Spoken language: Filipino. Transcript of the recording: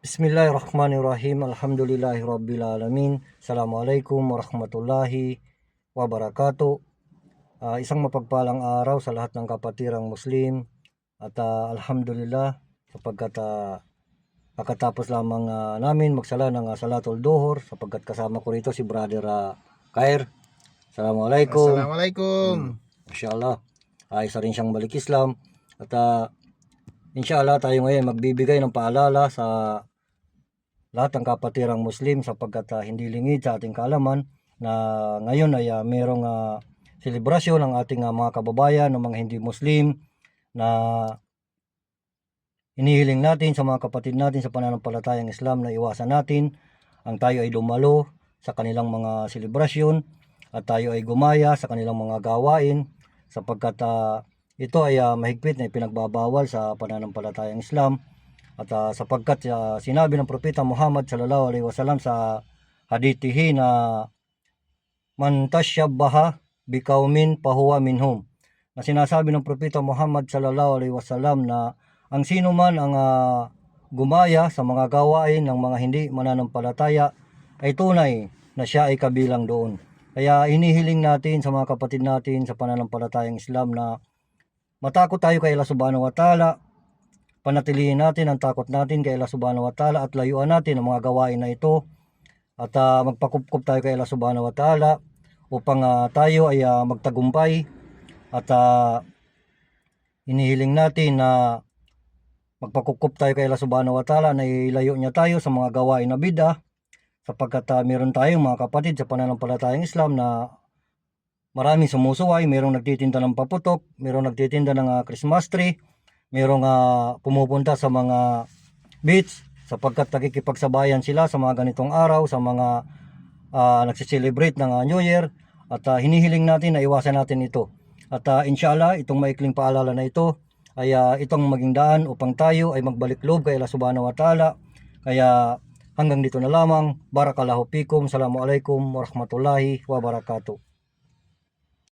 Bismillahirrahmanirrahim. Alhamdulillahirabbil alamin. Assalamualaikum warahmatullahi wabarakatuh. Isang mapagpalang araw sa lahat ng kapatirang Muslim at alhamdulillah sapagkat kakatapos lamang namin magsala ng salatul duhur sapagkat kasama ko rito si Brother Kair. Assalamualaikum. Assalamualaikum. Inshallah. Isa rin siyang balik Islam at inshallah tayo ngayon magbibigay ng paalala sa lahat ng kapatirang Muslim sapagkat hindi lingid sa ating kaalaman na ngayon ay mayroong selebrasyon ng ating mga kababayan ng mga hindi Muslim na inihiling natin sa mga kapatid natin sa pananampalatayang Islam na iwasan natin ang tayo ay dumalo sa kanilang mga selebrasyon at tayo ay gumaya sa kanilang mga gawain sapagkat ito ay mahigpit na ipinagbabawal sa pananampalatayang Islam. At sapagkat sinabi ng Propeta Muhammad sallallahu alaihi wasallam sa hadithihi na man tashabbaha biqaumin fahuwa minhum, na sinasabi ng Propeta Muhammad sallallahu alaihi wasallam na ang sino man ang gumaya sa mga gawain ng mga hindi mananampalataya ay tunay na siya ay kabilang doon. Kaya inihiling natin sa mga kapatid natin sa pananampalatayang Islam na matakot tayo kay Allah subhanahu wa ta'ala. Panatilihin natin ang takot natin kay Allah subhanahu wa ta'ala at layuan natin ang mga gawain na ito at magpakupkup tayo kay Allah subhanahu wa ta'ala upang tayo ay magtagumpay at inihiling natin na magpakupkup tayo kay Allah subhanahu wa ta'ala na ilayo niya tayo sa mga gawain na bid'ah sapagkat meron tayong mga kapatid sa pananampalatayang Islam na maraming sumusuway, mayroong nagtitinda ng paputok, mayroong nagtitinda ng Christmas tree, mayroong pumupunta sa mga beach sapagkat nakikipagsabayan sila sa mga ganitong araw, sa mga nagsiselebrate ng New Year at hinihiling natin na iwasan natin ito. At inshallah, itong maikling paalala na ito ay itong maging daan upang tayo ay magbalik loob kay Allah subhanahu wa ta'ala. Kaya hanggang dito na lamang. Barakallahu fikum. Assalamualaikum warahmatullahi wabarakatuh.